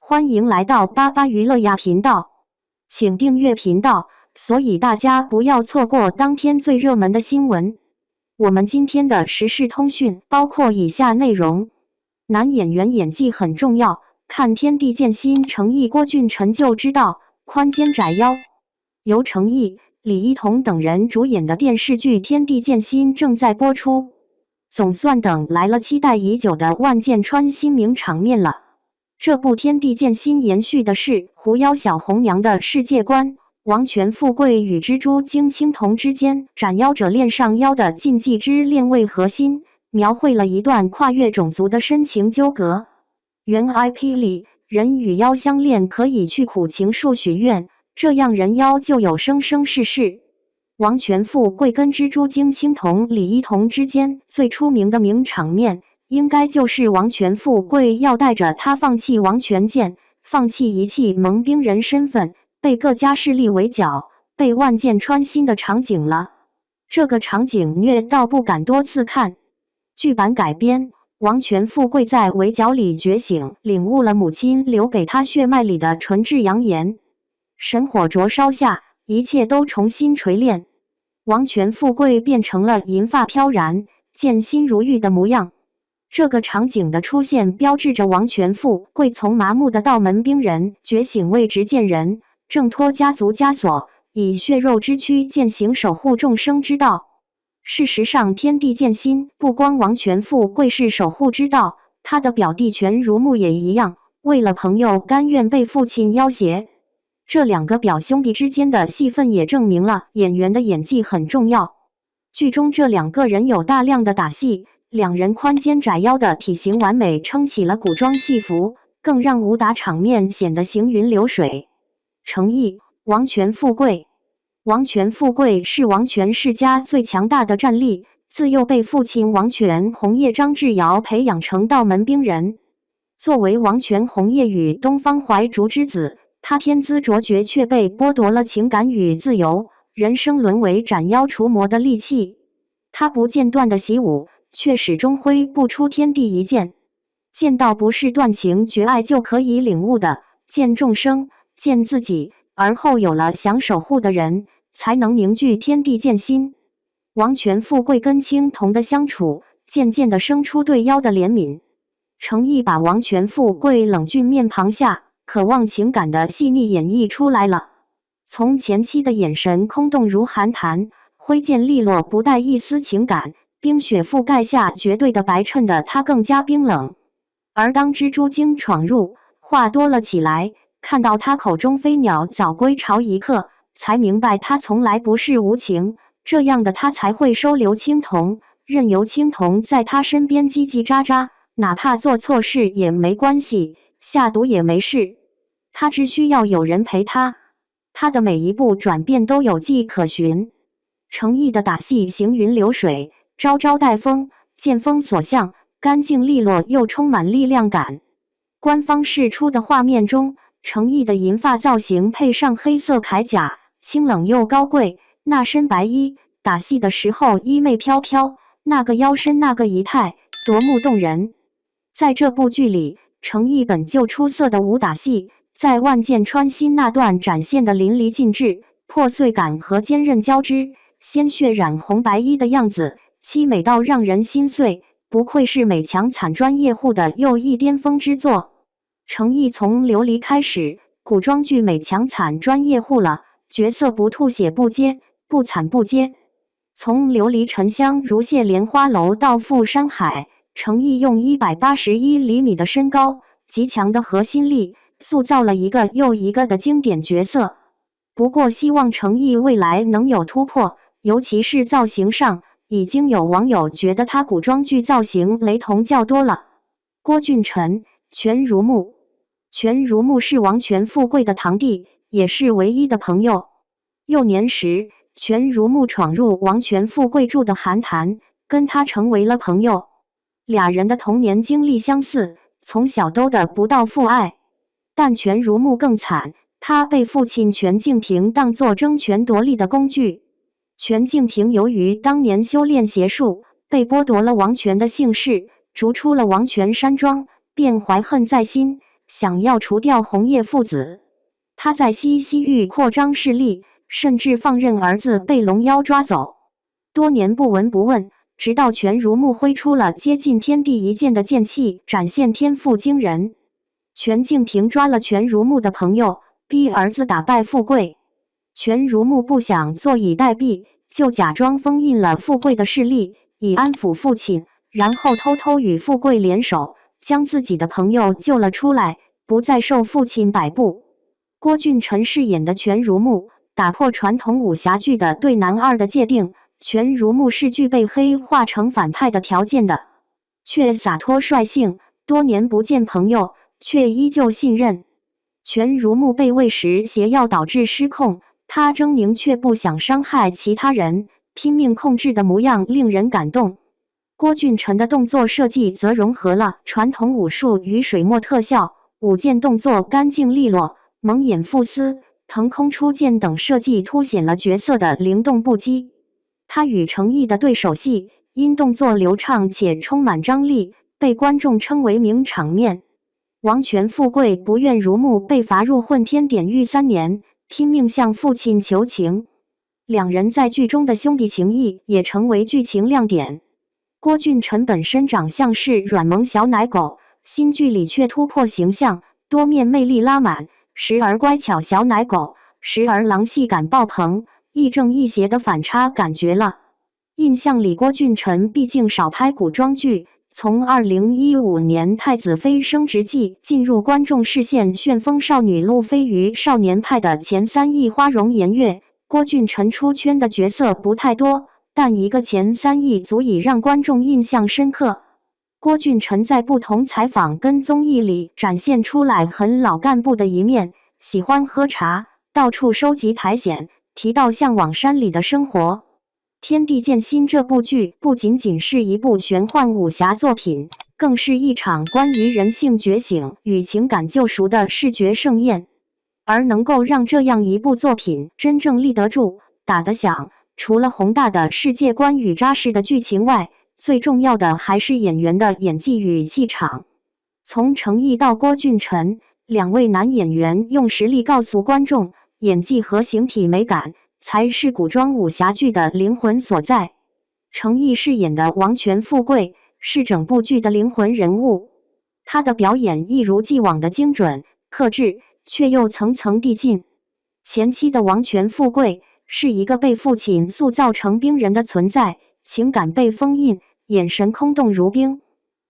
欢迎来到巴巴娱乐呀频道，请订阅频道，所以大家不要错过当天最热门的新闻。我们今天的时事通讯包括以下内容：男演员演技很重要，看天地剑心程毅郭俊辰就知道，宽肩窄腰。由程毅、李一桐等人主演的电视剧《天地剑心》正在播出，总算等来了期待已久的万箭穿心名场面了。这部《天地剑心》延续的是狐妖小红娘的世界观，王权富贵与蜘蛛精青铜之间斩妖者恋上妖的禁忌之恋为核心，描绘了一段跨越种族的深情纠葛。原 IP 里，人与妖相恋可以去苦情树许愿，这样人妖就有生生世世。王权富贵跟蜘蛛精青铜李一桐之间最出名的名场面，应该就是王权富贵要带着他放弃王权剑，放弃遗弃蒙兵人身份，被各家势力围剿，被万箭穿心的场景了。这个场景虐到不敢多次看。剧版改编，王权富贵在围剿里觉醒，领悟了母亲留给他血脉里的纯质阳炎。神火灼烧下，一切都重新锤炼，王权富贵变成了银发飘然、剑心如玉的模样。这个场景的出现标志着王权富贵从麻木的道门兵人觉醒为执剑人，挣脱家族枷锁，以血肉之躯践行守护众生之道。事实上，天地剑心不光王权富贵是守护之道，他的表弟权如木也一样，为了朋友甘愿被父亲要挟。这两个表兄弟之间的戏份也证明了演员的演技很重要。剧中这两个人有大量的打戏，两人宽肩窄腰的体型完美，撑起了古装戏服，更让武打场面显得行云流水。程毅、王权富贵。王权富贵是王权世家最强大的战力，自幼被父亲王权红叶张志尧培养成道门兵人。作为王权红叶与东方怀竹之子，他天资卓绝，却被剥夺了情感与自由，人生沦为斩妖除魔的利器。他不间断的习武，却始终挥不出天地一剑。剑道不是断情绝爱就可以领悟的，见众生，见自己，而后有了想守护的人，才能凝聚天地剑心。王权富贵跟青铜的相处，渐渐地生出对妖的怜悯。程毅把王权富贵冷峻面庞下渴望情感的细腻演绎出来了。从前期的眼神空洞如寒潭，挥剑利落不带一丝情感，冰雪覆盖下绝对的白衬得他更加冰冷。而当蜘蛛精闯入，话多了起来，看到他口中飞鸟早归巢一刻，才明白他从来不是无情，这样的他才会收留青铜，任由青铜在他身边叽叽喳喳，哪怕做错事也没关系，下毒也没事，他只需要有人陪他。他的每一步转变都有迹可循。程毅的打戏行云流水，招招带风，见风所向，干净利落又充满力量感。官方释出的画面中，程毅的银发造型配上黑色铠甲，清冷又高贵，那身白衣，打戏的时候衣袂飘飘，那个腰身那个仪态，夺目动人。在这部剧里，程毅本就出色的武打戏，在万箭穿心那段展现的淋漓尽致，破碎感和坚韧交织，鲜血染红白衣的样子，凄美到让人心碎，不愧是美强惨专业户的又一巅峰之作。程毅从琉璃开始，古装剧美强惨专业户了，角色不吐血不接，不惨不接。从琉璃沉香如泻莲花楼到赴山海，程毅用181厘米的身高，极强的核心力，塑造了一个又一个的经典角色。不过希望程毅未来能有突破，尤其是造型上，已经有网友觉得他古装剧造型雷同较多了。郭俊辰、权如木。权如木是王权富贵的堂弟，也是唯一的朋友。幼年时，权如木闯入王权富贵住的寒潭，跟他成为了朋友。俩人的童年经历相似，从小都得不到父爱。但权如木更惨，他被父亲权敬亭当作争权夺利的工具。权敬亭由于当年修炼邪术，被剥夺了王权的姓氏，逐出了王权山庄，便怀恨在心，想要除掉红叶父子。他在西域扩张势力，甚至放任儿子被龙妖抓走，多年不闻不问，直到全如木挥出了接近天地一剑的剑气，展现天赋惊人。全敬亭抓了全如木的朋友，逼儿子打败富贵。全如木不想坐以待毙，就假装封印了富贵的势力，以安抚父亲，然后偷偷与富贵联手，将自己的朋友救了出来，不再受父亲摆布。郭俊辰饰演的全如木打破传统武侠剧的对男二的界定，全如木是具备黑化成反派的条件的，却洒脱率性，多年不见朋友，却依旧信任。全如木被喂食邪药导致失控，他狰狞却不想伤害其他人，拼命控制的模样令人感动。郭俊辰的动作设计则融合了传统武术与水墨特效，舞剑动作干净利落，蒙眼复丝、腾空出剑等设计凸显了角色的灵动不羁。他与程毅的对手戏因动作流畅且充满张力，被观众称为名场面。王权富贵不愿如木被罚入混天典狱3年，拼命向父亲求情。两人在剧中的兄弟情谊也成为剧情亮点。郭俊辰本身长相是软萌小奶狗，新剧里却突破形象，多面魅力拉满，时而乖巧小奶狗，时而狼戏感爆棚，亦正亦邪的反差感绝了。印象里郭俊辰毕竟少拍古装剧，从2015年《太子妃升职记》进入观众视线，旋风少女路飞于少年派的前3亿花容颜月，郭俊辰出圈的角色不太多，但一个前3亿足以让观众印象深刻。郭俊辰在不同采访跟综艺里展现出来很老干部的一面，喜欢喝茶，到处收集苔藓，提到向往山里的生活。《天地剑心》这部剧不仅仅是一部玄幻武侠作品，更是一场关于人性觉醒与情感救赎的视觉盛宴。而能够让这样一部作品真正立得住、打得响，除了宏大的世界观与扎实的剧情外，最重要的还是演员的演技与气场。从程毅到郭俊辰，两位男演员用实力告诉观众，演技和形体美感才是古装武侠剧的灵魂所在。程毅饰演的王权富贵是整部剧的灵魂人物，他的表演一如既往的精准、克制，却又层层递进。前期的王权富贵是一个被父亲塑造成冰人的存在，情感被封印，眼神空洞如冰。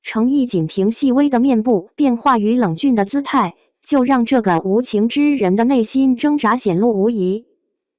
程毅仅凭细微的面部变化与冷峻的姿态，就让这个无情之人的内心挣扎显露无遗。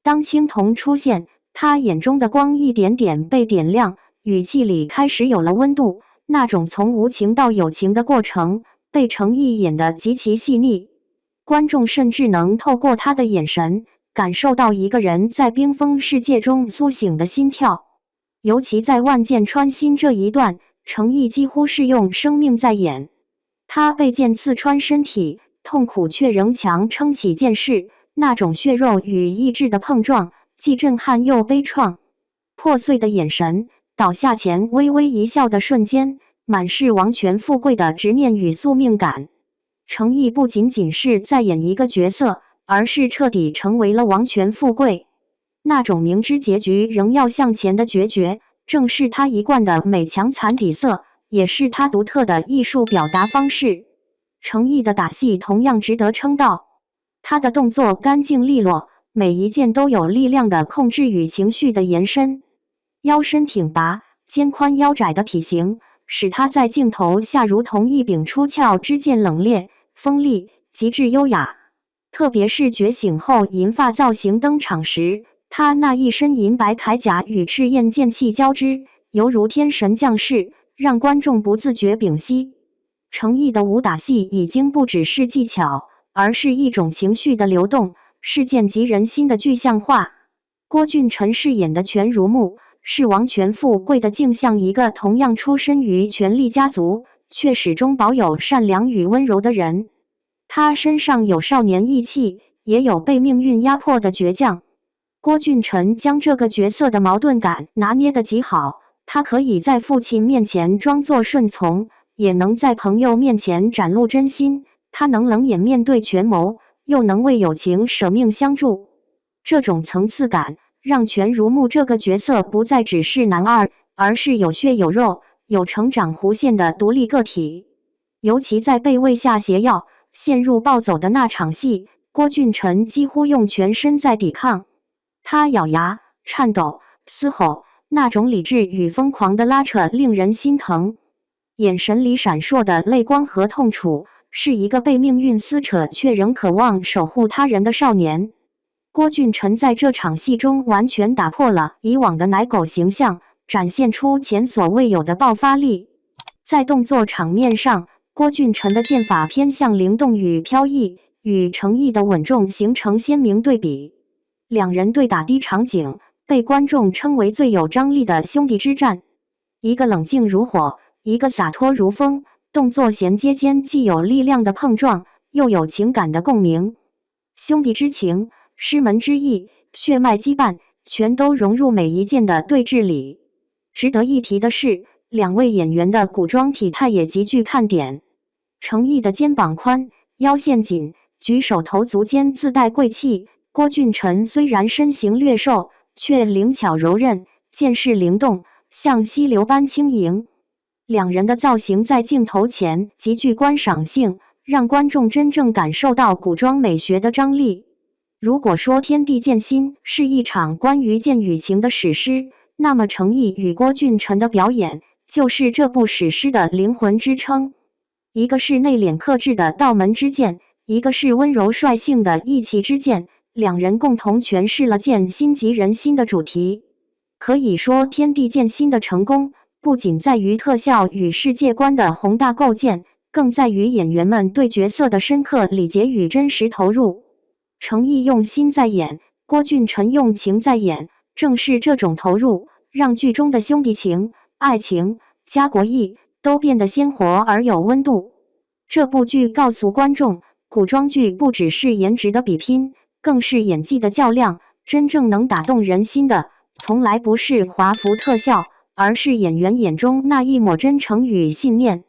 当青铜出现，他眼中的光一点点被点亮，语气里开始有了温度，那种从无情到有情的过程被程毅演得极其细腻。观众甚至能透过他的眼神感受到一个人在冰封世界中苏醒的心跳。尤其在万箭穿心这一段，程毅几乎是用生命在演。他被剑刺穿身体，痛苦却仍强撑起剑势，那种血肉与意志的碰撞，既震撼又悲怆。破碎的眼神，倒下前微微一笑的瞬间，满是王权富贵的执念与宿命感。程毅不仅仅是在演一个角色，而是彻底成为了王权富贵。那种明知结局仍要向前的决绝，正是他一贯的美强残底色，也是他独特的艺术表达方式。程毅的打戏同样值得称道，他的动作干净利落，每一件都有力量的控制与情绪的延伸。腰身挺拔、肩宽腰窄的体型，使他在镜头下如同一柄出鞘之剑，冷冽、锋利，极致优雅。特别是觉醒后银发造型登场时，他那一身银白铠甲与赤焰剑气交织，犹如天神降世，让观众不自觉屏息。程毅的武打戏已经不只是技巧，而是一种情绪的流动，事件及人心的具象化。郭俊辰饰演的全如木是王权富贵的镜像，一个同样出身于权力家族，却始终保有善良与温柔的人。他身上有少年义气，也有被命运压迫的倔强。郭俊辰将这个角色的矛盾感拿捏得极好，他可以在父亲面前装作顺从，也能在朋友面前展露真心，他能冷眼面对权谋，又能为友情舍命相助。这种层次感让全如沐这个角色不再只是男二，而是有血有肉、有成长弧线的独立个体。尤其在被喂下邪药、陷入暴走的那场戏，郭俊辰几乎用全身在抵抗。他咬牙、颤抖、嘶吼，那种理智与疯狂的拉扯令人心疼。眼神里闪烁的泪光和痛楚，是一个被命运撕扯却仍渴望守护他人的少年。郭俊辰在这场戏中完全打破了以往的奶狗形象，展现出前所未有的爆发力。在动作场面上，郭俊辰的剑法偏向灵动与飘逸，与程毅的稳重形成鲜明对比。两人对打的场景被观众称为最有张力的兄弟之战，一个冷静如火，一个洒脱如风，动作衔接间既有力量的碰撞，又有情感的共鸣。兄弟之情、师门之义、血脉羁绊，全都融入每一件的对峙里。值得一提的是，两位演员的古装体态也极具看点。程毅的肩膀宽，腰线紧，举手投足间自带贵气。郭俊辰虽然身形略瘦，却灵巧柔韧，剑势灵动，像溪流般轻盈。两人的造型在镜头前极具观赏性，让观众真正感受到古装美学的张力。如果说《天地剑心》是一场关于剑与情的史诗，那么程毅与郭俊辰的表演就是这部史诗的灵魂支撑。一个是内敛克制的道门之剑，一个是温柔率性的义气之剑，两人共同诠释了剑心急人心的主题。可以说，《天地剑心》的成功不仅在于特效与世界观的宏大构建，更在于演员们对角色的深刻理解与真实投入。程毅用心在演，郭俊辰用情在演，正是这种投入，让剧中的兄弟情、爱情、家国义都变得鲜活而有温度。这部剧告诉观众，古装剧不只是颜值的比拼，更是演技的较量。真正能打动人心的，从来不是华服特效，而是演员眼中那一抹真诚与信念。